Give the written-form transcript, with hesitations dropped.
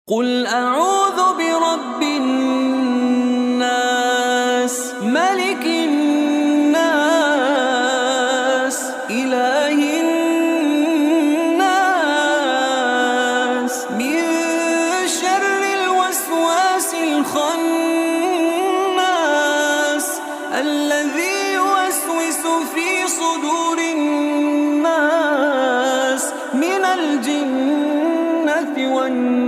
قل أعوذ برب الناس ملك الناس إله الناس من شر الوسواس الخناس الذي يوسوس في صدور الناس من الجنة والناس.